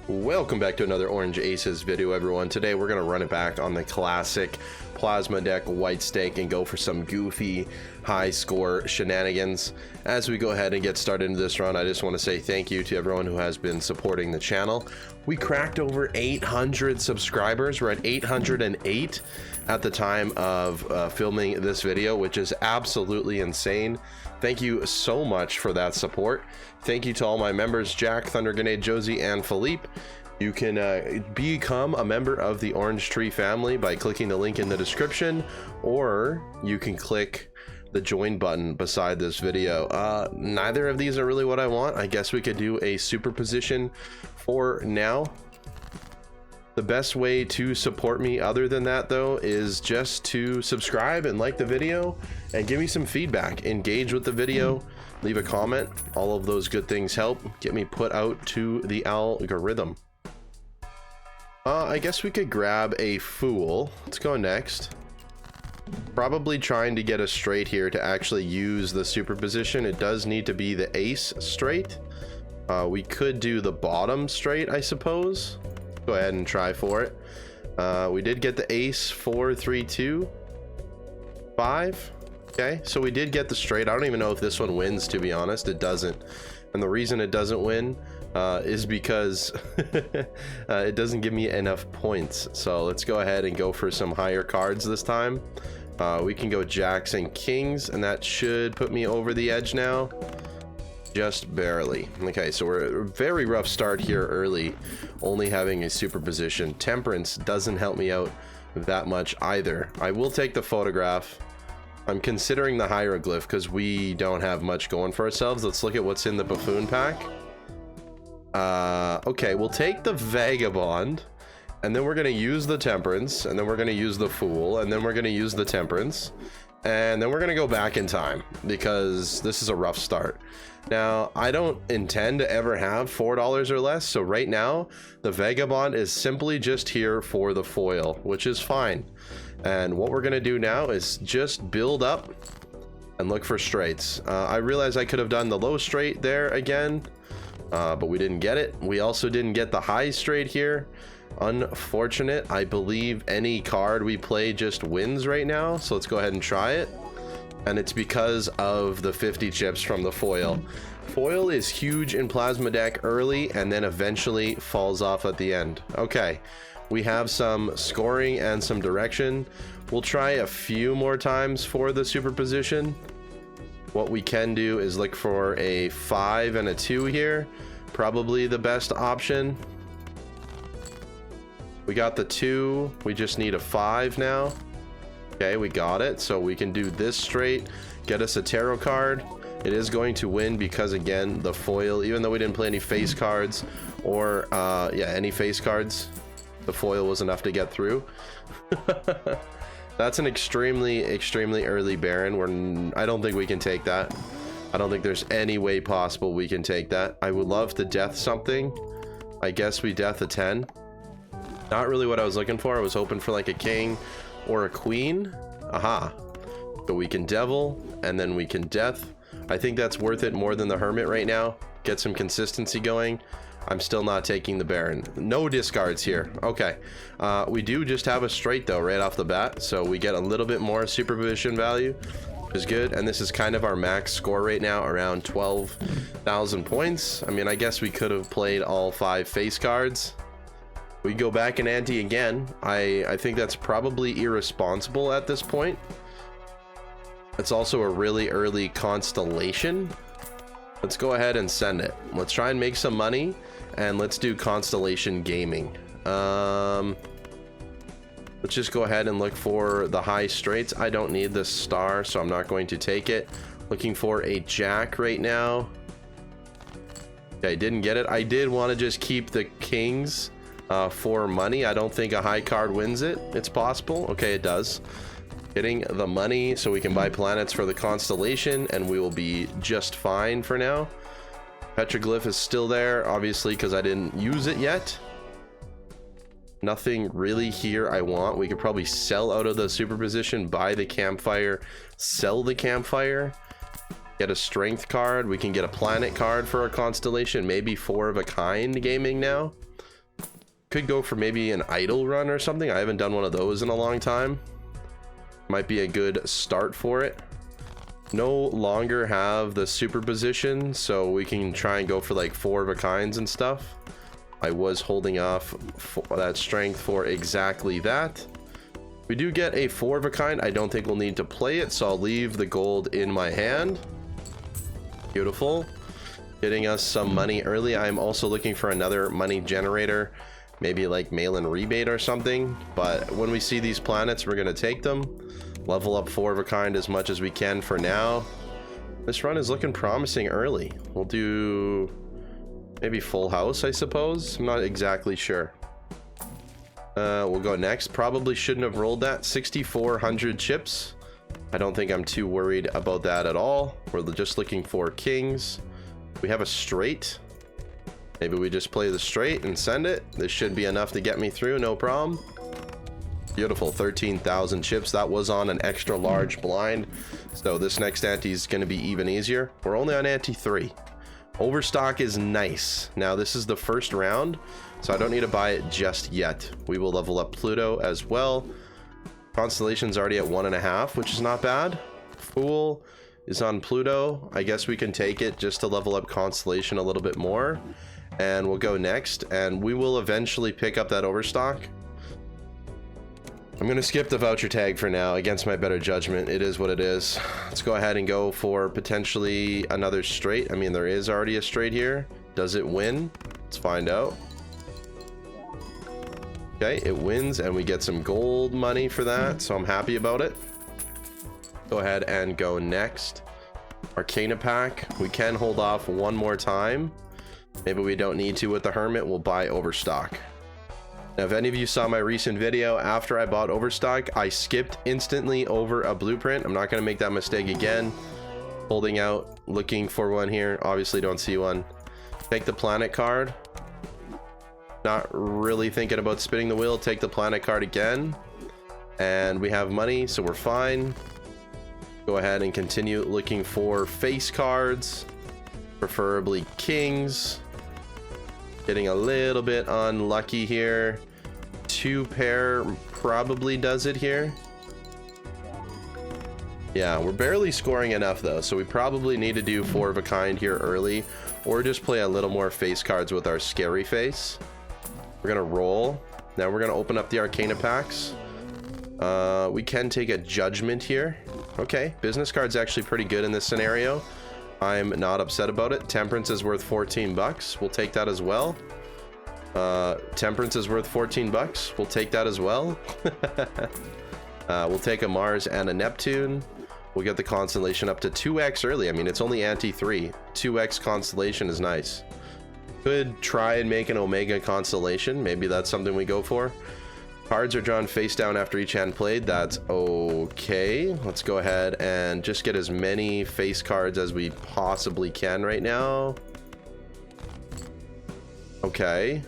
Welcome back to another Orange Aces video, everyone. Today we're going to run it back on the classic plasma deck white stake and go for some goofy high score shenanigans. As we go ahead and get started into this run, I just want to say thank you to everyone who has been supporting the channel. We cracked over 800 subscribers. We're at 808 at the time of filming this video, which is absolutely insane. Thank you so much for that support. Thank you to all my members, Jack, Thunder Grenade, Josie, and Philippe. You can become a member of the Orange Tree family by clicking the link in the description, or you can click the join button beside this video. Neither of these are really what I want. I guess we could do a superposition for now. The best way to support me other than that, though, is just to subscribe and like the video and give me some feedback. Engage with the video, leave a comment. All of those good things help get me put out to the algorithm. I guess we could grab a fool. Let's go next. Probably trying to get a straight here to actually use the superposition. It does need to be the ace straight. We could do the bottom straight, I suppose. Go ahead and try for it. We did get the ace 4 3 2 5. Okay, so we did get the straight. I don't even know if this one wins, to be honest. It doesn't, and the reason it doesn't win is because it doesn't give me enough points. So let's go ahead and go for some higher cards this time. We can go jacks and kings, and that should put me over the edge now. Just barely. Okay, so we're a very rough start here early, only having a superposition. Temperance doesn't help me out that much either. I will take the photograph. I'm considering the hieroglyph because we don't have much going for ourselves. Let's look at what's in the buffoon pack. Okay, we'll take the vagabond, and then we're going to use the temperance, and then we're going to use the fool, and then we're going to use the temperance, and then we're going to go back in time because this is a rough start. Now, I don't intend to ever have $4 or less, so right now the vagabond is simply just here for the foil, which is fine. And what we're going to do now is just build up and look for straights. I realize I could have done the low straight there again, but we didn't get it. We also didn't get the high straight here. Unfortunate. I believe any card we play just wins right now, so let's go ahead and try it. And it's because of the 50 chips from the foil. Foil is huge in plasma deck early and then eventually falls off at the end. Okay, we have some scoring and some direction. We'll try a few more times for the superposition. What we can do is look for a 5 and a 2 here. Probably the best option. We got the 2. We just need a 5 now. Okay, we got it. So we can do this straight, get us a tarot card. It is going to win because, again, the foil, even though we didn't play any face cards or any face cards, the foil was enough to get through. That's an extremely early Baron. I don't think we can take that. I don't think there's any way possible we can take that. I would love to death something. I guess we death a 10. Not really what I was looking for. I was hoping for like a king or a queen. Aha. So we can devil and then we can death. I think that's worth it more than the hermit right now. Get some consistency going. I'm still not taking the Baron. No discards here. Okay. We do just have a straight though right off the bat, so we get a little bit more superposition value, which is good. And this is kind of our max score right now, around 12,000 points. I mean, I guess we could have played all 5 face cards. We go back and ante again. I think that's probably irresponsible at this point. It's also a really early constellation. Let's go ahead and send it. Let's try and make some money, and let's do constellation gaming. Let's just go ahead and look for the high straights. I don't need this star, so I'm not going to take it. Looking for a jack right now. Okay, didn't get it. I did want to just keep the kings for money. I don't think a high card wins it. It's possible. Okay, it does. Getting the money so we can buy planets for the constellation, and we will be just fine for now. Petroglyph is still there, obviously, because I didn't use it yet. Nothing really here I want. We could probably sell out of the superposition, buy the campfire, sell the campfire, get a strength card. We can get a planet card for a constellation, maybe 4 of a kind gaming now. Could go for maybe an idle run or something. I haven't done one of those in a long time. Might be a good start for it. No longer have the superposition, so we can try and go for like 4 of a kinds and stuff. I was holding off for that strength for exactly that. We do get a 4 of a kind. I don't think we'll need to play it, so I'll leave the gold in my hand. Beautiful. Getting us some money early. I'm also looking for another money generator, maybe like mail-in rebate or something. But when we see these planets, we're going to take them. Level up 4 of a kind as much as we can for now. This run is looking promising early. We'll do maybe full house, I suppose. I'm not exactly sure. We'll go next. Probably shouldn't have rolled that. 6,400 chips. I don't think I'm too worried about that at all. We're just looking for kings. We have a straight. Maybe we just play the straight and send it. This should be enough to get me through, no problem. Beautiful. 13,000 chips. That was on an extra large blind, so this next ante is going to be even easier. We're only on ante 3. Overstock is nice. Now this is the first round, so I don't need to buy it just yet. We will level up Pluto as well. Constellation's already at 1.5, which is not bad. Fool is on Pluto. I guess we can take it just to level up Constellation a little bit more, and we'll go next, and we will eventually pick up that overstock. I'm going to skip the voucher tag for now against my better judgment. It is what it is. Let's go ahead and go for potentially another straight. I mean, there is already a straight here. Does it win? Let's find out. Okay, it wins, and we get some gold money for that, so I'm happy about it. Go ahead and go next. Arcana pack. We can hold off one more time. Maybe we don't need to with the Hermit. We'll buy overstock. Now, if any of you saw my recent video, after I bought overstock, I skipped instantly over a blueprint. I'm not going to make that mistake again. Holding out, looking for one here. Obviously don't see one. Take the planet card. Not really thinking about spinning the wheel. Take the planet card again. And we have money, so we're fine. Go ahead and continue looking for face cards. Preferably kings. Getting a little bit unlucky here. 2 pair probably does it here. Yeah, we're barely scoring enough though, so we probably need to do 4 of a kind here early, or just play a little more face cards with our scary face. We're gonna roll. Now we're gonna open up the Arcana packs. We can take a judgment here. Okay, business card's actually pretty good in this scenario. I'm not upset about it. Temperance is worth 14 bucks. We'll take that as well. Temperance is worth 14 bucks. We'll take that as well. We'll take a Mars and a Neptune. We'll get the Constellation up to 2x early. I mean, it's only ante 3. 2x Constellation is nice. Could try and make an Omega Constellation. Maybe that's something we go for. Cards are drawn face down after each hand played. That's okay. Let's go ahead and just get as many face cards as we possibly can right now. Okay.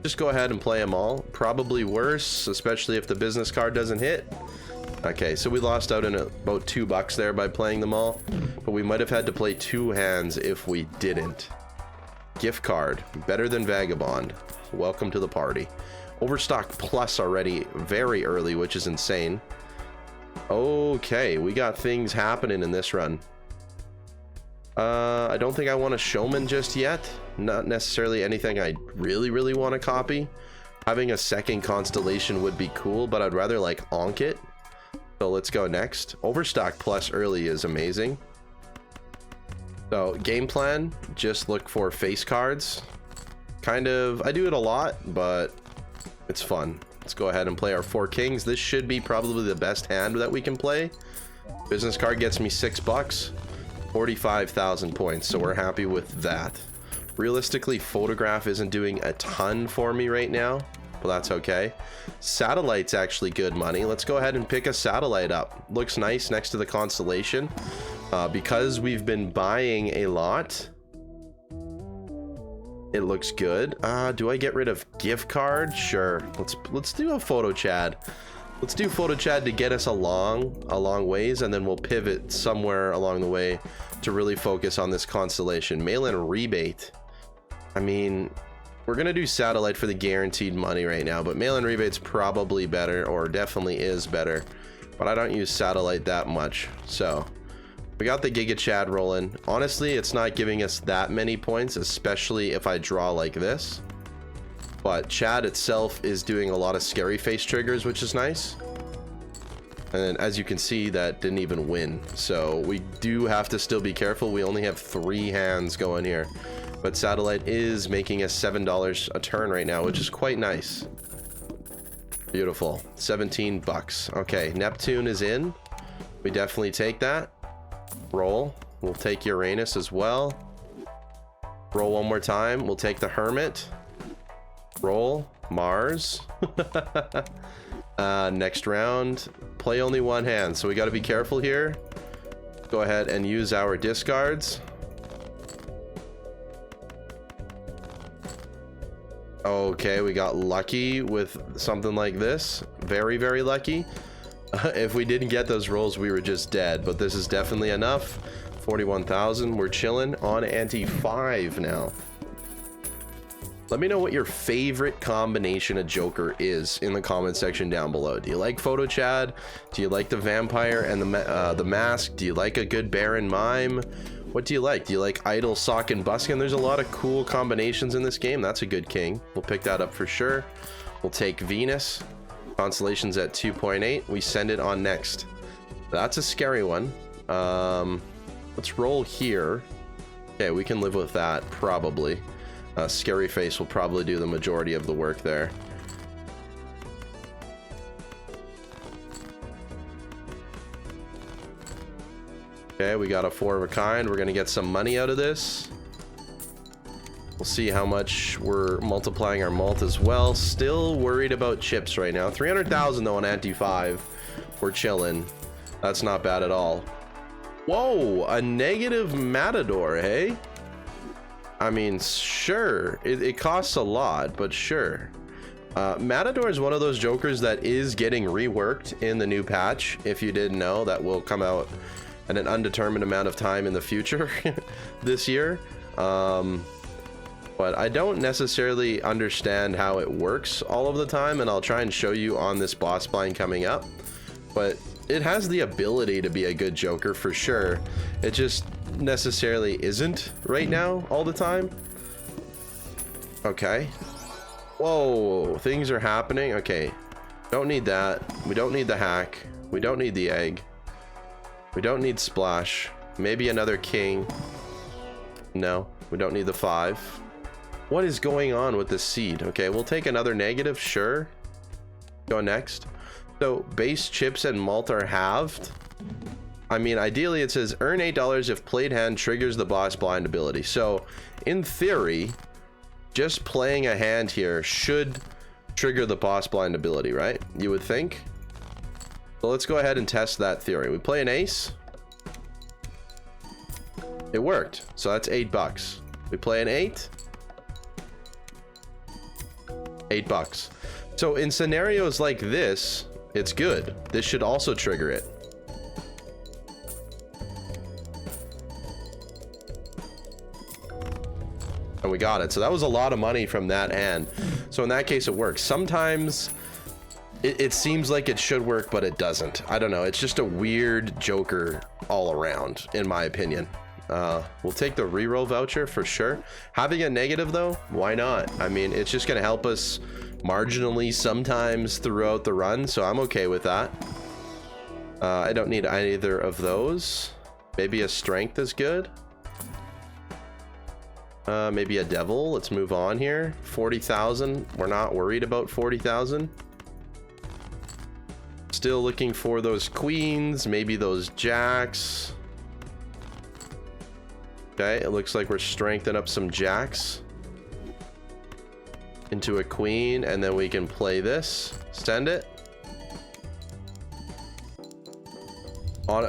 Just go ahead and play them all. Probably worse, especially if the business card doesn't hit. Okay, so we lost out in about $2 there by playing them all, but we might have had to play 2 hands if we didn't. Gift card, better than Vagabond. Welcome to the party. Overstock plus already very early, which is insane. Okay, we got things happening in this run. I don't think I want a showman just yet. Not necessarily anything I really want to copy. Having a second constellation would be cool, but I'd rather like onk it. So let's go next. Overstock plus early is amazing. So game plan, just look for face cards. Kind of, I do it a lot, but it's fun. Let's go ahead and play our 4 kings. This should be probably the best hand that we can play. Business card gets me $6, 45,000 points, so we're happy with that. Realistically, photograph isn't doing a ton for me right now, but that's okay. Satellite's actually good money. Let's go ahead and pick a satellite up. Looks nice next to the constellation. Because we've been buying a lot, it looks good. Do I get rid of gift card? Sure. Let's do a photo chad. Let's do photo chad to get us a long ways, and then we'll pivot somewhere along the way to really focus on this constellation. Mail-in rebate. I mean, We're gonna do satellite for the guaranteed money right now, but mail-in rebate's probably better, or definitely is better, but I don't use satellite that much. So we got the Giga Chad rolling. Honestly, it's not giving us that many points, especially if I draw like this, but Chad itself is doing a lot of scary face triggers, which is nice. And as you can see, that didn't even win, so we do have to still be careful. We only have 3 hands going here, but satellite is making us $7 a turn right now, which is quite nice. Beautiful. 17 bucks. Okay, Neptune is in. We definitely take that. Roll. We'll take Uranus as well. Roll one more time. We'll take the Hermit. Roll. Mars. Next round. Play only 1 hand, so we got to be careful here. Go ahead and use our discards. Okay, we got lucky with something like this. Very, very lucky. If we didn't get those rolls, we were just dead, but this is definitely enough. 41,000. We're chilling on ante 5 now. Let me know what your favorite combination of Joker is in the comment section down below. Do you like Photo Chad? Do you like the Vampire and the Mask? Do you like a good Baron Mime? What do you like? Do you like Idol, Sock, and Buskin? There's a lot of cool combinations in this game. That's a good king. We'll pick that up for sure. We'll take Venus. Constellations at 2.8. We send it on next. That's a scary one. Let's roll here. Okay, we can live with that, probably. Scary Face will probably do the majority of the work there. Okay, we got a 4 of a kind. We're gonna get some money out of this. We'll see how much we're multiplying our malt as well. Still worried about chips right now. 300,000 though on ante 5. We're chilling. That's not bad at all. Whoa, a negative Matador, hey? I mean, sure. It costs a lot, but sure. Matador is one of those Jokers that is getting reworked in the new patch. If you didn't know, that will come out at an undetermined amount of time in the future this year. But I don't necessarily understand how it works all of the time, and I'll try and show you on this boss blind coming up. But it has the ability to be a good Joker for sure. It just necessarily isn't right now all the time. Okay. Whoa, things are happening. Okay, don't need that. We don't need the hack. We don't need the egg. We don't need splash. Maybe another king. No, we don't need the 5. What is going on with this seed? Okay, we'll take another negative, sure. Go next. So base chips and malt are halved. I mean, ideally it says earn $8 if played hand triggers the boss blind ability. So in theory, just playing a hand here should trigger the boss blind ability, right? You would think. So let's go ahead and test that theory. We play an ace. It worked. So that's $8. We play an 8. $8. So in scenarios like this, it's good. This should also trigger it. And we got it. So that was a lot of money from that hand. So in that case, it works. Sometimes it seems like it should work, but it doesn't. I don't know. It's just a weird Joker all around, in my opinion. We'll take the reroll voucher for sure. Having a negative though, why not? I mean, it's just gonna help us marginally sometimes throughout the run, so I'm okay with that. I don't need either of those. Maybe a strength is good. Maybe a devil. Let's move on here. 40,000. We're not worried about 40,000. Still looking for those queens, maybe those jacks. Okay, it looks like we're strengthening up some jacks into a queen, and then we can play this. Send it.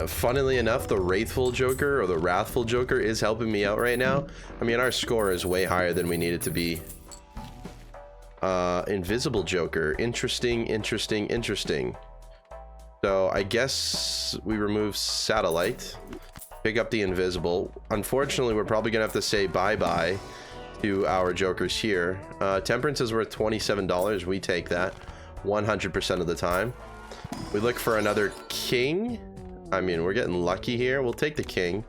Funnily enough, the Wrathful Joker or the Wrathful Joker is helping me out right now. I mean, our score is way higher than we need it to be. Invisible Joker. Interesting, interesting, interesting. So I guess we remove satellite, pick up the invisible. Unfortunately, we're probably gonna have to say bye-bye to our jokers here. Temperance is worth $27. We take that 100% of the time. We look for another king. I mean, we're getting lucky here. We'll take the king.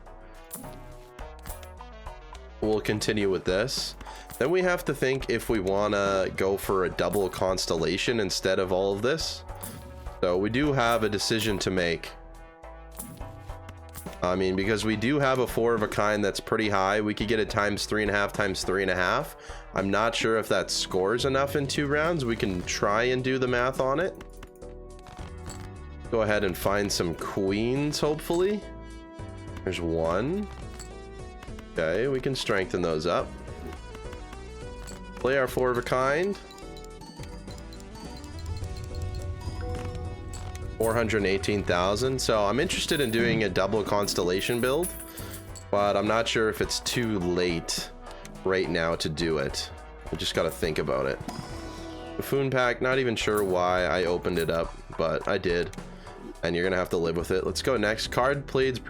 We'll continue with this. Then we have to think if we want to go for a double constellation instead of all of this. So we do have a decision to make. I mean, because we do have a 4 of a kind that's pretty high. We could get it times 3.5 times 3.5. I'm not sure if that scores enough in 2 rounds. We can try and do the math on it. Go ahead and find some queens, hopefully. There's 1. Okay, we can strengthen those up. Play our 4 of a kind. 418,000. So I'm interested in doing a double constellation build, but I'm not sure if it's too late right now to do it. I just got to think about it. Buffoon pack, not even sure why I opened it up, but I did. And you're gonna have to live with it. Let's go next. Cards played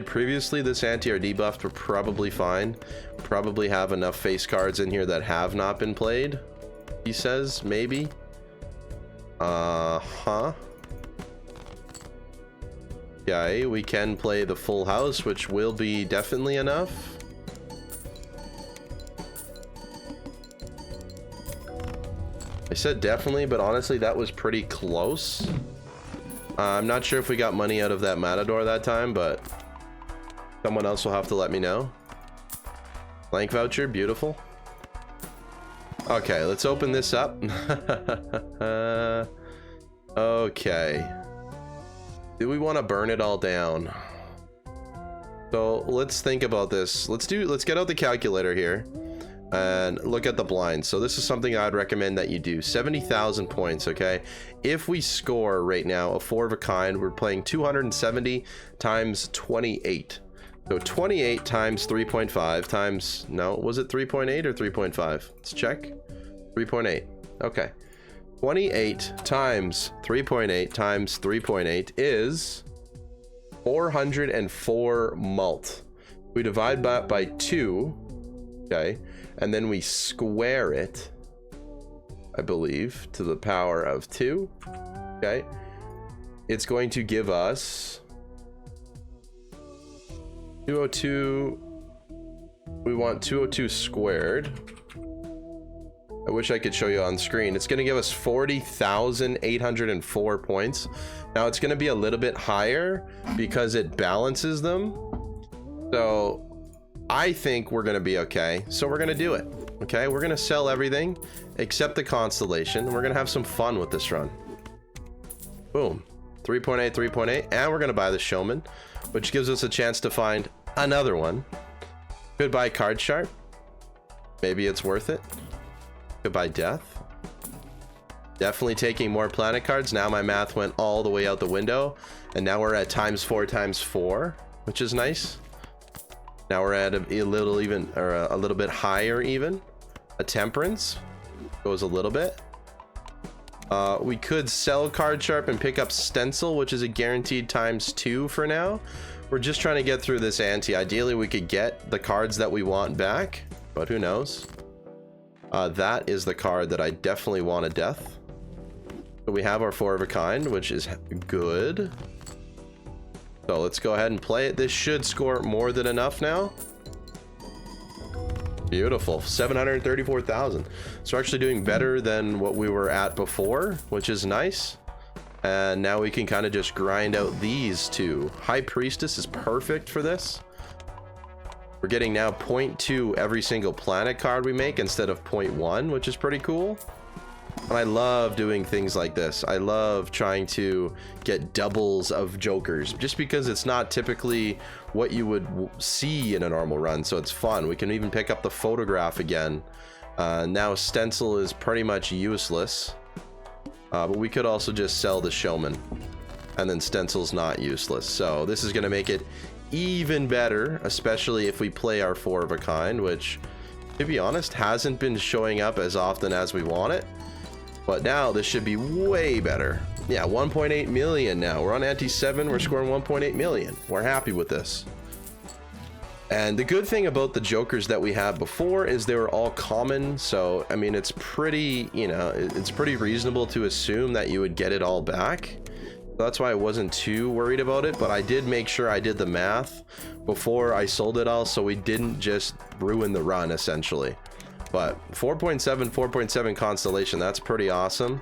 previously. This anti or debuffed were probably fine. Probably have enough face cards in here that have not been played. He says maybe. Yeah, we can play the full house, which will be definitely enough. I said definitely, but honestly, that was pretty close. I'm not sure if we got money out of that Matador that time, but someone else will have to let me know. Blank voucher, beautiful. Okay, let's open this up. Okay. Do we want to burn it all down? So let's think about this. Let's get out the calculator here and look at the blinds. So this is something I'd recommend that you do. 70,000 points, okay? If we score right now a 4 of a kind, we're playing 270 times 28. So 28 times 3.5 times, no, was it 3.8 or 3.5? Let's check. 3.8. Okay. 28 times 3.8 times 3.8 is 404 mult. We divide that by 2, okay, and then we square it, I believe, to the power of 2, okay. It's going to give us 202. We want 202 squared. I wish I could show you on screen. It's going to give us 40,804 points. Now it's going to be a little bit higher because it balances them. So I think we're going to be okay. So we're going to do it. Okay, we're going to sell everything except the constellation. We're going to have some fun with this run. Boom. 3.8, 3.8. And we're going to buy the showman, which gives us a chance to find another one. Goodbye card sharp. Maybe it's worth it. Goodbye death. Definitely taking more planet cards. Now my math went all the way out the window, and now we're at times 4 times 4, which is nice. Now we're at a little even, or a little bit higher even. A temperance goes a little bit. We could sell card sharp and pick up stencil, which is a guaranteed times 2 for now. We're just trying to get through this ante. Ideally we could get the cards that we want back, but who knows. That is the card that I definitely want a death. So we have our 4 of a kind, which is good. So let's go ahead and play it. This should score more than enough now. Beautiful. 734,000. So we're actually doing better than what we were at before, which is nice. And now we can kind of just grind out these two. High Priestess is perfect for this. We're getting now 0.2 every single planet card we make instead of 0.1, which is pretty cool. And I love doing things like this. I love trying to get doubles of jokers just because it's not typically what you would see in a normal run, so it's fun. We can even pick up the photograph again. Now stencil is pretty much useless, but we could also just sell the showman, and then stencil's not useless. So this is going to make it even better, especially if we play our 4 of a kind, which, to be honest, hasn't been showing up as often as we want it. But now this should be way better. Yeah, 1.8 million now. We're on ante 7. We're scoring 1.8 million. We're happy with this. And the good thing about the jokers that we had before is they were all common. So, I mean, it's pretty, you know, it's pretty reasonable to assume that you would get it all back. That's why I wasn't too worried about it, but I did make sure I did the math before I sold it all, so we didn't just ruin the run, essentially. But 4.7 constellation, that's pretty awesome.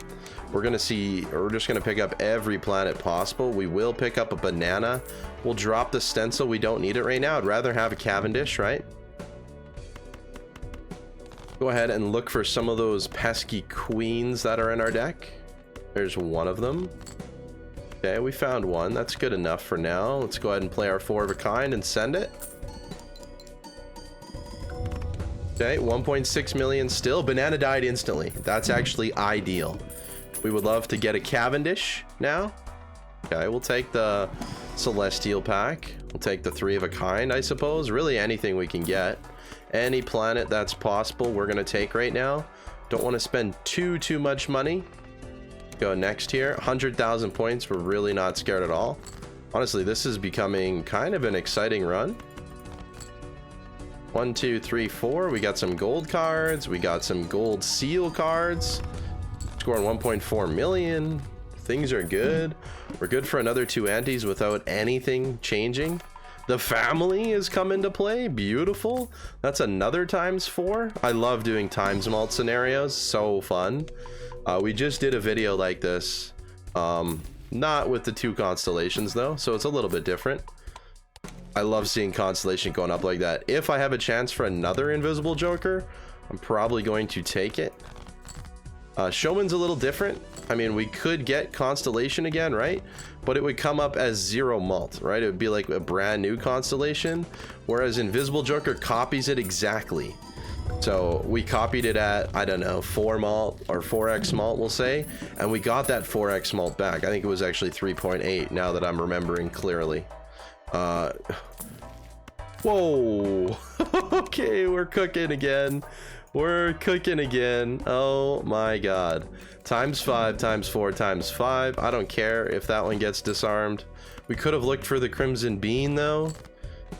We're just gonna pick up every planet possible. We will pick up a banana. We'll drop the stencil. We don't need it right now. I'd rather have a Cavendish, right? Go ahead and look for some of those pesky queens that are in our deck. There's one of them. Okay, we found one. That's good enough for now. Let's go ahead and play our 4 of a kind and send it. Okay, 1.6 million still. Banana died instantly. That's actually ideal. We would love to get a Cavendish now. Okay, we'll take the Celestial pack. We'll take the 3 of a kind, I suppose. Really anything we can get. Any planet that's possible, we're going to take right now. Don't want to spend too much money. Go next here. 100,000 points. We're really not scared at all. Honestly, this is becoming kind of an exciting run. 1, 2, 3, 4. We got some gold cards. We got some gold seal cards. Scoring 1.4 million. Things are good. We're good for another 2 antes without anything changing. The family has come into play. Beautiful. That's another ×4. I love doing times mult scenarios. So fun. We just did a video like this. Not with the 2 constellations though, so it's a little bit different. I love seeing constellation going up like that. If I have a chance for another invisible joker, I'm probably going to take it. Showman's a little different. I mean, we could get constellation again, right? But it would come up as 0 mult, right? It would be like a brand new constellation, whereas invisible joker copies it exactly. So we copied it at, I don't know, 4 mult or 4x mult, we'll say, and we got that 4x mult back. I think it was actually 3.8 now that I'm remembering clearly. Whoa. Okay, we're cooking again. We're cooking again. Oh my god. ×5, ×4, ×5. I don't care if that one gets disarmed. We could have looked for the crimson bean though.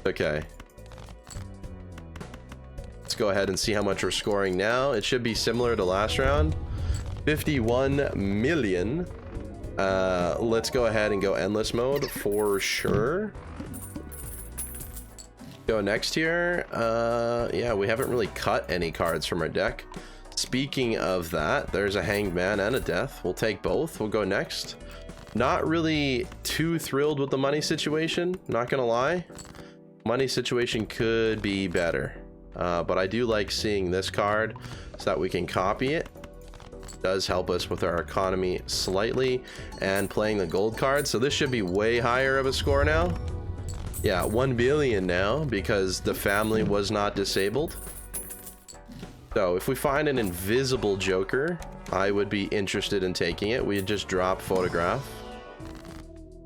Okay. Let's go ahead and see how much we're scoring now. It should be similar to last round. 51 million. Let's go ahead and go endless mode for sure. Go next here. Yeah, we haven't really cut any cards from our deck. Speaking of that, there's a hanged man and a death. We'll take both. We'll go next. Not really too thrilled with the money situation, not gonna lie. Money situation could be better. But I do like seeing this card so that we can copy it. Does help us with our economy slightly, and playing the gold card. So this should be way higher of a score now. Yeah, 1 billion now because the family was not disabled. So if we find an invisible joker, I would be interested in taking it. We just drop photograph.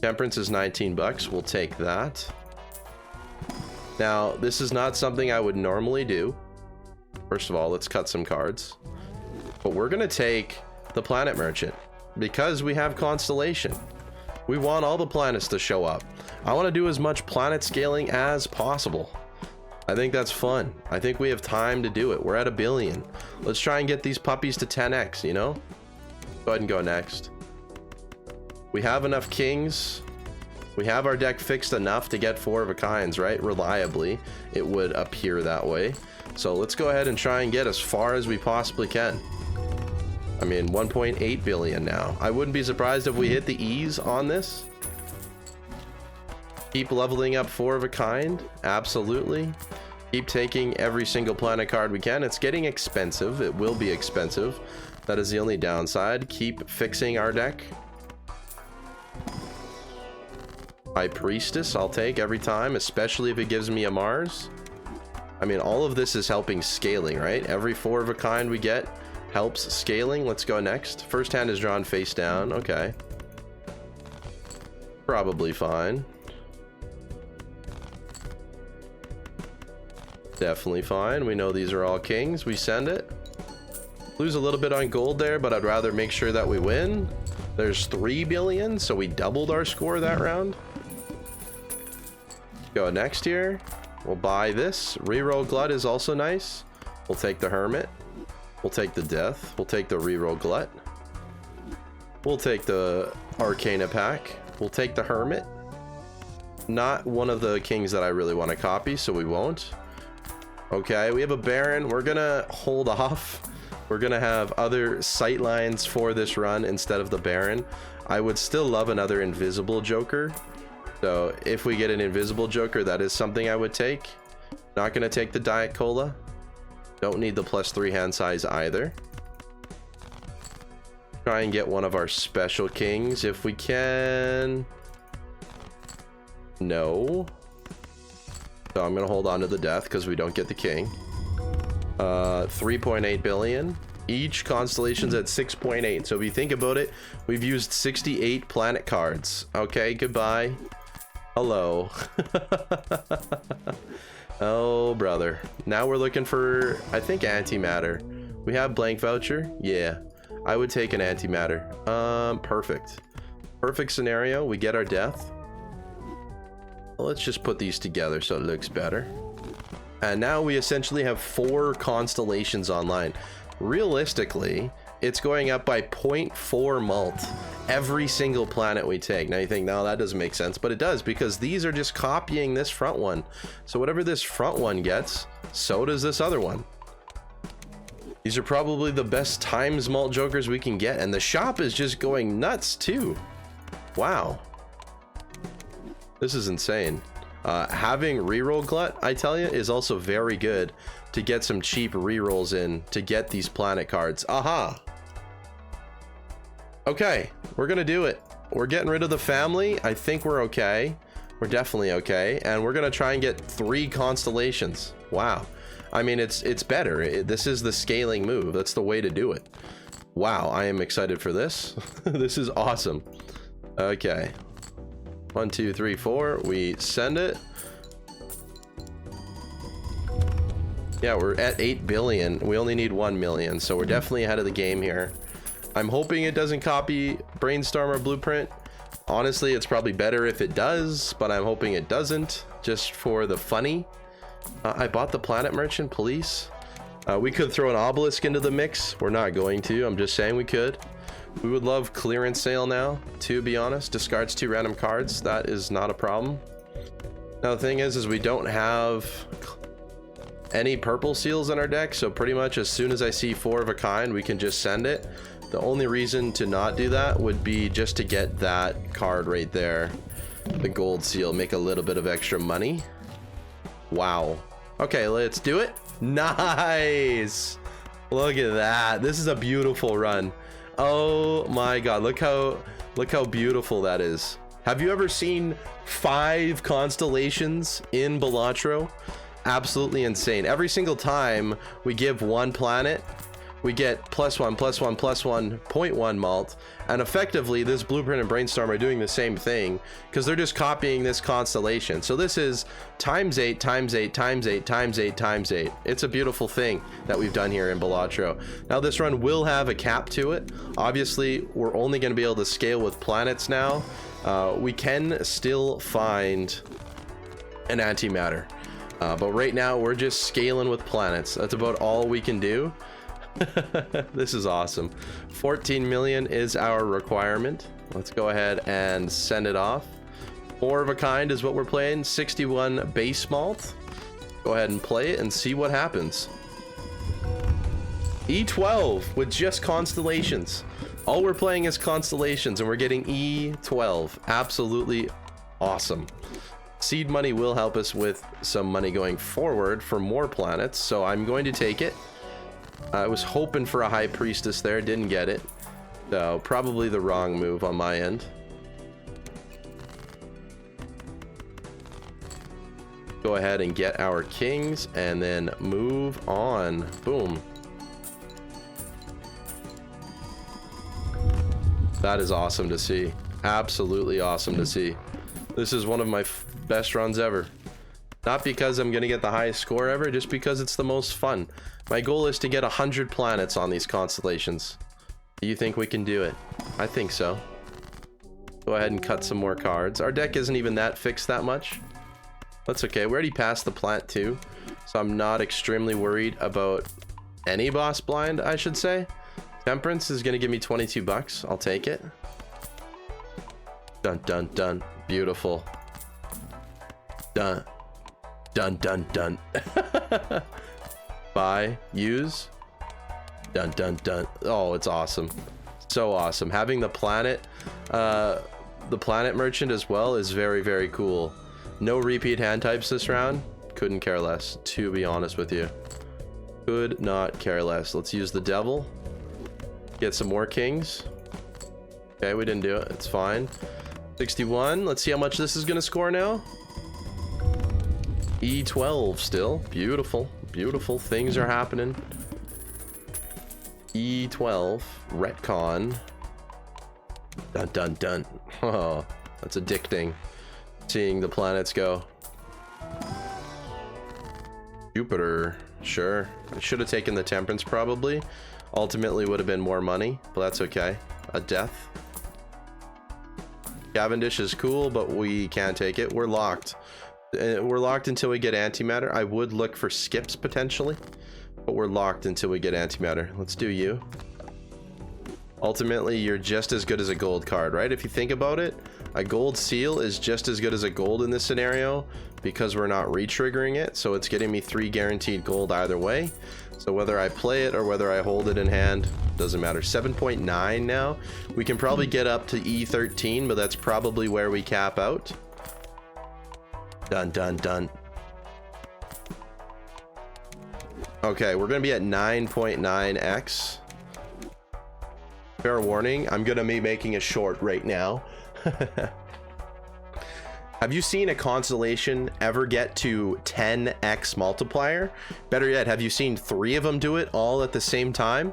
Temperance is 19 bucks. We'll take that. Now, this is not something I would normally do. First of all, let's cut some cards. But we're going to take the Planet Merchant because we have Constellation. We want all the planets to show up. I want to do as much planet scaling as possible. I think that's fun. I think we have time to do it. We're at 1 billion. Let's try and get these puppies to 10x, you know? Go ahead and go next. We have enough kings. We have our deck fixed enough to get 4 of a kinds, right? Reliably, it would appear that way. So let's go ahead and try and get as far as we possibly can. I mean, 1.8 billion now. I wouldn't be surprised if we hit the E's on this. Keep leveling up 4 of a kind. Absolutely. Keep taking every single planet card we can. It's getting expensive. It will be expensive. That is the only downside. Keep fixing our deck. High Priestess, I'll take every time, especially if it gives me a Mars. I mean, all of this is helping scaling, right? Every 4 of a kind we get helps scaling. Let's go next. First hand is drawn face down. Okay. Probably fine. Definitely fine. We know these are all kings. We send it. Lose a little bit on gold there, but I'd rather make sure that we win. There's 3 billion, so we doubled our score that round. Go next here. We'll buy this. Reroll Glut is also nice. We'll take the Hermit. We'll take the Death. We'll take the Reroll Glut. We'll take the Arcana pack. We'll take the Hermit. Not one of the kings that I really want to copy, so we won't. Okay, we have a Baron. We're gonna hold off. We're gonna have other sight lines for this run instead of the Baron. I would still love another invisible Joker. So if we get an invisible Joker, that is something I would take. Not gonna take the Diet Cola. Don't need the +3 hand size either. Try and get one of our special kings if we can. No. So I'm gonna hold on to the Death because we don't get the king. 3.8 billion. Each constellation's at 6.8. So if you think about it, we've used 68 planet cards. Okay, goodbye. Hello. Oh, brother. Now we're looking for, I think, antimatter. We have blank voucher. Yeah, I would take an antimatter. Perfect. Perfect scenario. We get our Death. Well, let's just put these together so it looks better. And now we essentially have 4 constellations online. Realistically, it's going up by 0.4 mult every single planet we take. Now you think, no, that doesn't make sense, but it does, because these are just copying this front one. So whatever this front one gets, so does this other one. These are probably the best times mult Jokers we can get, and the shop is just going nuts too. Wow. This is insane. Having reroll Glut, I tell you, is also very good to get some cheap rerolls in to get these planet cards. Aha! Okay, we're gonna do it. We're getting rid of the family. I think we're okay. We're definitely okay. And we're gonna try and get 3 constellations. Wow. I mean, it's better. This is the scaling move. That's the way to do it. Wow, I am excited for this. This is awesome. Okay. 1, 2, 3, 4. We send it. Yeah, we're at 8 billion. We only need 1 million, so we're definitely ahead of the game here. I'm hoping it doesn't copy Brainstorm or Blueprint. Honestly, it's probably better if it does, but I'm hoping it doesn't, just for the funny. I bought the Planet Merchant Police. We could throw an Obelisk into the mix. We're not going to. I'm just saying we could. We would love clearance sale now, to be honest. Discards 2 random cards. That is not a problem. Now the thing is we don't have any purple seals in our deck, so pretty much as soon as I see 4 of a kind, we can just send it. The only reason to not do that would be just to get that card right there, the gold seal, make a little bit of extra money. Wow. Okay, let's do it. Nice. Look at that. This is a beautiful run. Oh my god, look how beautiful that is. Have you ever seen 5 constellations in Balatro? Absolutely insane. Every single time we give 1 planet, we get +1, +1, +1, 0.1 mult, and effectively this Blueprint and Brainstorm are doing the same thing because they're just copying this constellation. So this is ×8 ×8 ×8 ×8 ×8. It's a beautiful thing that we've done here in Balatro. Now this run will have a cap to it. Obviously, we're only going to be able to scale with planets now. We can still find an antimatter, but right now we're just scaling with planets. That's about all we can do. This is awesome. 14 million is our requirement. Let's go ahead and send it off. 4 of a kind is what we're playing. 61 base malt. Go ahead and play it and see what happens. E12 with just constellations. All we're playing is constellations and we're getting E12. Absolutely awesome. Seed money will help us with some money going forward for more planets, so I'm going to take it. I was hoping for a High Priestess there, didn't get it. So probably the wrong move on my end. Go ahead and get our kings and then move on. Boom. That is awesome to see. Absolutely awesome to see. This is one of my best runs ever. Not because I'm gonna get the highest score ever, just because it's the most fun. My goal is to get 100 planets on these constellations. Do you think we can do it? I think so. Go ahead and cut some more cards. Our deck isn't even that fixed that much. That's okay. We already passed the plant too, so I'm not extremely worried about any boss blind, I should say. Temperance is gonna give me 22 bucks. I'll take it. Dun dun dun. Beautiful. Dun dun dun dun. Buy, use. Dun dun dun. Oh, it's awesome. So awesome. Having the planet merchant as well is very, very cool. No repeat hand types this round. Couldn't care less, to be honest with you. Could not care less. Let's use the devil. Get some more kings. Okay, we didn't do it. It's fine. 61. Let's see how much this is going to score now. E12 still. Beautiful. Beautiful. Things are happening. E12. Retcon. Dun dun dun. Oh, that's addicting. Seeing the planets go. Jupiter. Sure. I should have taken the temperance probably. Ultimately would have been more money, but that's okay. A death. Cavendish is cool, but we can't take it. We're locked. We're locked until we get antimatter. I would look for skips potentially, but we're locked until we get antimatter. Let's do you. Ultimately, you're just as good as a gold card, right? If you think about it, a gold seal is just as good as a gold in this scenario because we're not re-triggering it, so it's getting me 3 guaranteed gold either way. So whether I play it or whether I hold it in hand, doesn't matter. 7.9 now. We can probably get up to E13, but that's probably where we cap out. Dun dun dun. Okay, we're gonna be at 9.9x. Fair warning, I'm gonna be making a short right now. Have you seen a constellation ever get to 10x multiplier? Better yet, have you seen 3 of them do it all at the same time?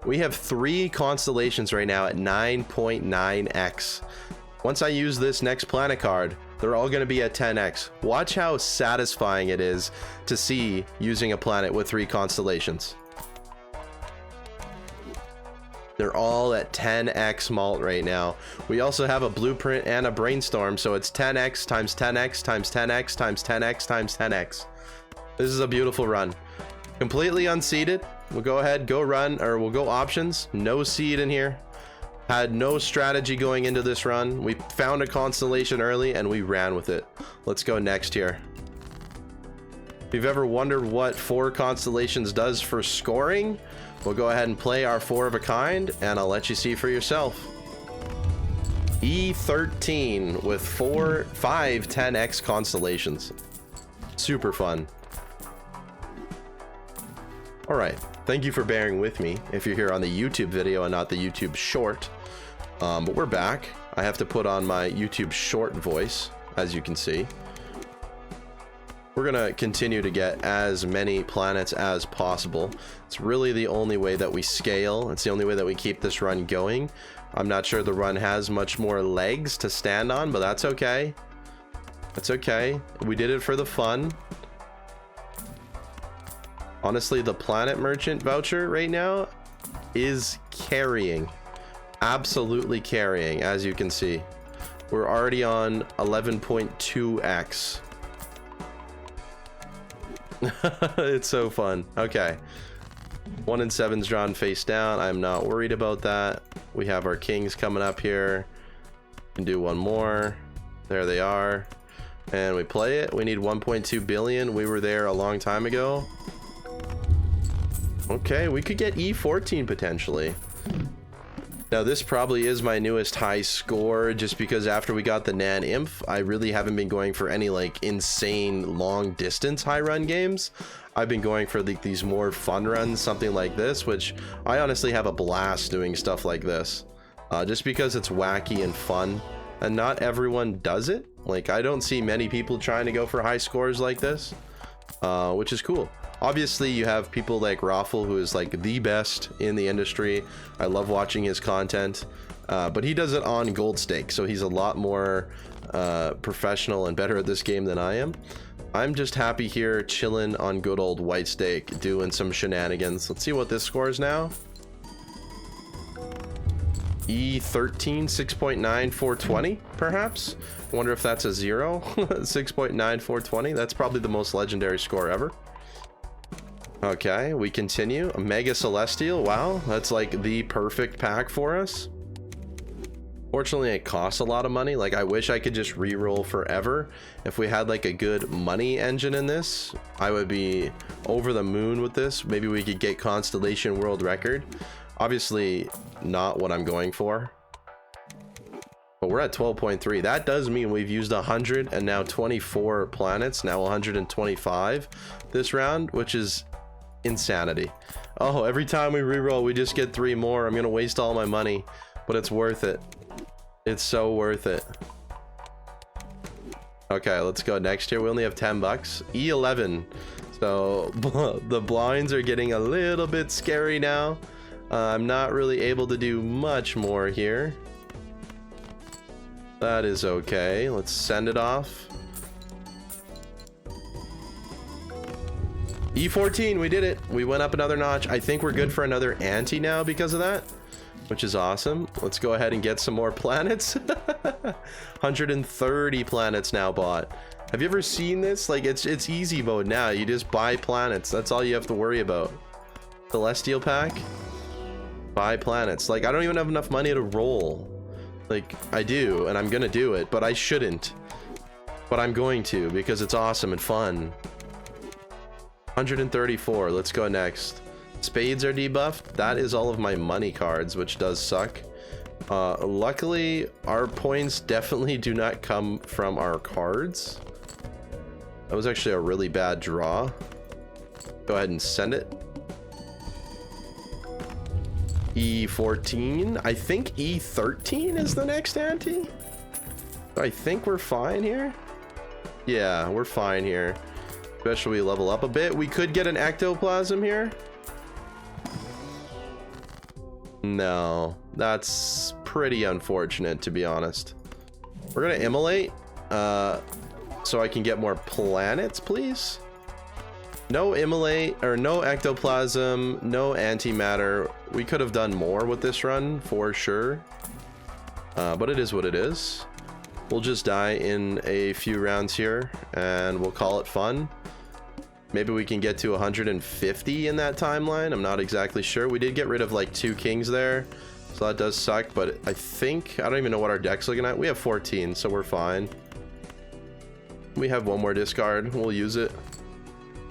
We have 3 constellations right now at 9.9x. Once I use this next planet card, they're all going to be at 10x. Watch how satisfying it is to see using a planet with 3 constellations. They're all at 10x malt right now. We also have a blueprint and a brainstorm, so it's 10x times 10x times 10x times 10x times 10x. This is a beautiful run. Completely unseeded. We'll go ahead, go run, or we'll go options. No seed in here. Had no strategy going into this run. We found a constellation early and we ran with it. Let's go next here. If you've ever wondered what 4 constellations does for scoring, we'll go ahead and play our 4 of a kind and I'll let you see for yourself. E13 with 5 10x constellations. Super fun. All right, thank you for bearing with me if you're here on the YouTube video and not the YouTube short. But we're back. I have to put on my YouTube short voice, as you can see. We're gonna continue to get as many planets as possible. It's really the only way that we scale. It's the only way that we keep this run going. I'm not sure the run has much more legs to stand on, but that's okay. That's okay. We did it for the fun. Honestly, the planet merchant voucher right now is carrying. Absolutely carrying, as you can see. We're already on 11.2x. It's so fun. Okay, 1 and 7's drawn face down. I'm not worried about that. We have our kings coming up here. Can do one more. There they are, and we play it. We need 1.2 billion. We were there a long time ago. Okay, we could get E14 potentially. Now this probably is my newest high score, just because after we got the Nan Imp, I really haven't been going for any like insane long distance high run games. I've been going for these more fun runs, something like this, which I honestly have a blast doing stuff like this. Just because it's wacky and fun, and not everyone does it. Like, I don't see many people trying to go for high scores like this, which is cool. Obviously, you have people like Raffle, who is like the best in the industry. I love watching his content, but he does it on gold stake, so he's a lot more professional and better at this game than I am. I'm just happy here chilling on good old white stake, doing some shenanigans. Let's see what this scores now. E13, 6.9, 420, perhaps? Wonder if that's a 0. 6.9, 420. That's probably the most legendary score ever. Okay, we continue. A Mega Celestial. Wow, that's like the perfect pack for us. Fortunately, it costs a lot of money. Like, I wish I could just reroll forever. If we had like a good money engine in this, I would be over the moon with this. Maybe we could get Constellation world record. Obviously, not what I'm going for. But we're at 12.3. That does mean we've used 100 and now 24 planets. Now 125 this round, which is insanity. Oh, every time we reroll, we just get 3 more. I'm gonna waste all my money, but it's worth it. It's so worth it. Okay, let's go next here. We only have 10 bucks. E11. So the blinds are getting a little bit scary now. I'm not really able to do much more here. That is okay. Let's send it off. E14, we did it. We went up another notch. I think we're good for another ante now because of that, which is awesome. Let's go ahead and get some more planets. 130 planets now bought. Have you ever seen this? Like, it's easy mode now. You just buy planets. That's all you have to worry about. Celestial pack. Buy planets. Like, I don't even have enough money to roll. Like, I do, and I'm gonna do it, but I shouldn't. But I'm going to, because it's awesome and fun. 134. Let's go next. Spades are debuffed. That is all of my money cards, which does suck. Luckily, our points definitely do not come from our cards. That was actually a really bad draw. Go ahead and send it. E14. I think E13 is the next ante. I think we're fine here. Yeah, we're fine here. Especially we level up a bit. We could get an ectoplasm here. No, that's pretty unfortunate, to be honest. We're gonna immolate so I can get more planets, please. No immolate, or no ectoplasm, no antimatter. We could have done more with this run for sure, but it is what it is. We'll just die in a few rounds here and we'll call it fun. Maybe we can get to 150 in that timeline. I'm not exactly sure. We did get rid of like 2 kings there, so that does suck, but I think, I don't even know what our deck's looking at. We have 14, so we're fine. We have 1 more discard. We'll use it.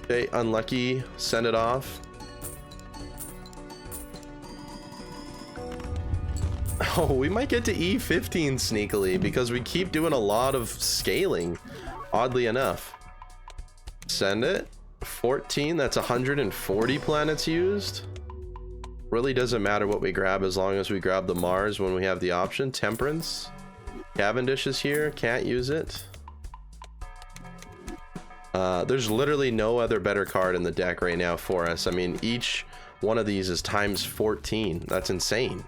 Okay, unlucky. Send it off. Oh, we might get to E15 sneakily because we keep doing a lot of scaling, oddly enough. Send it. 14, that's 140 planets used. Really doesn't matter what we grab as long as we grab the Mars when we have the option. Temperance. Cavendish is here. Can't use it. There's literally no other better card in the deck right now for us. I mean, each one of these is times 14. That's insane.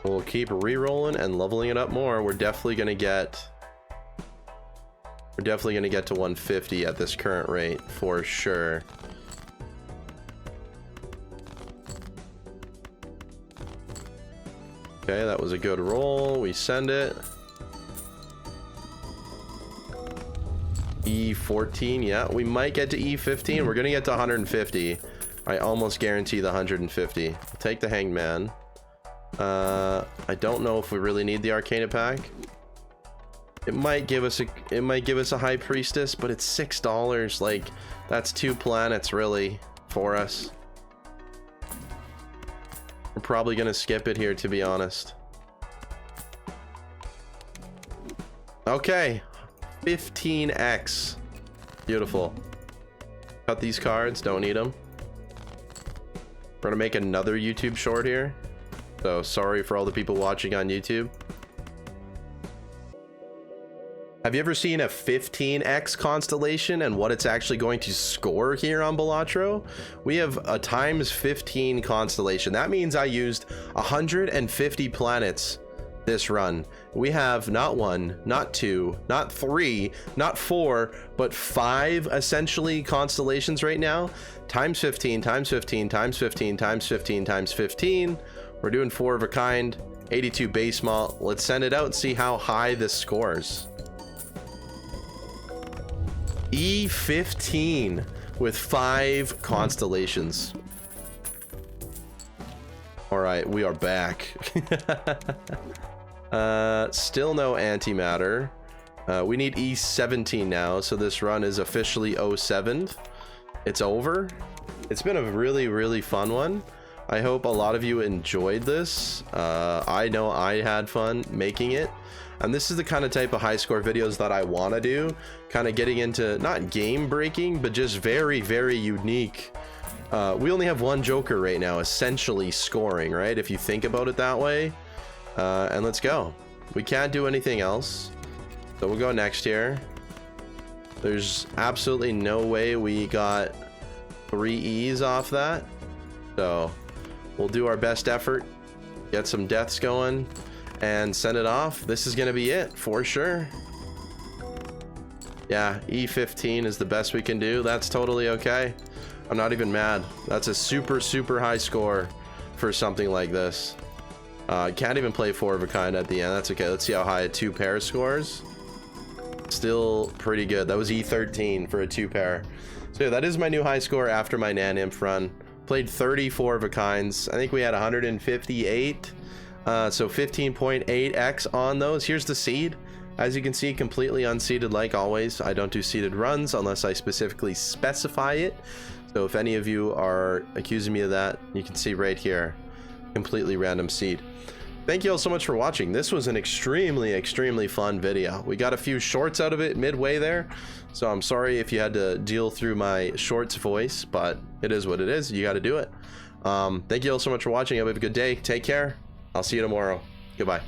We'll keep re-rolling and leveling it up more. We're definitely gonna get to 150 at this current rate for sure. Okay, that was a good roll. We send it. E14, yeah, we might get to E15. We're gonna get to 150. I almost guarantee the 150. I'll take the Hanged Man. I don't know if we really need the Arcana pack. It might give us a High Priestess, but it's $6. Like, that's 2 planets really for us. We're probably gonna skip it here, to be honest. Okay, 15x. Beautiful. Cut these cards, don't need them. We're gonna make another YouTube short here, so sorry for all the people watching on YouTube. Have you ever seen a 15x constellation and what it's actually going to score here on Balatro? We have a times 15 constellation. That means I used 150 planets this run. We have not 1, not 2, not 3, not 4, but 5 essentially constellations right now. Times 15, times 15, times 15, times 15, times 15. We're doing 4 of a kind, 82 base malt. Let's send it out and see how high this scores. E15 with 5 constellations. All right, we are back. Still no antimatter. We need E17 now, so this run is officially 07th. It's over. It's been a really, really fun one. I hope a lot of you enjoyed this. I know I had fun making it. And this is the kind of type of high score videos that I want to do. Kind of getting into, not game breaking, but just very, very unique. We only have 1 joker right now, essentially scoring, right? If you think about it that way. And let's go. We can't do anything else. So we'll go next here. There's absolutely no way we got 3 E's off that. So we'll do our best effort, get some deaths going, and send it off. This is going to be it for sure. Yeah, E15 is the best we can do. That's totally okay. I'm not even mad. That's a super, super high score for something like this. Can't even play 4 of a kind at the end. That's okay. Let's see how high a 2 pair scores. Still pretty good. That was E13 for a 2 pair. So yeah, that is my new high score after my Nanymph run. Played 34 of a kinds. I think we had 158. So 15.8x on those. Here's the seed. As you can see, completely unseeded like always. I don't do seeded runs unless I specifically specify it. So if any of you are accusing me of that, you can see right here, completely random seed. Thank you all so much for watching. This was an extremely, extremely fun video. We got a few shorts out of it midway there, so I'm sorry if you had to deal through my shorts voice, but it is what it is. You got to do it. Thank you all so much for watching. Have a good day. Take care. I'll see you tomorrow. Goodbye.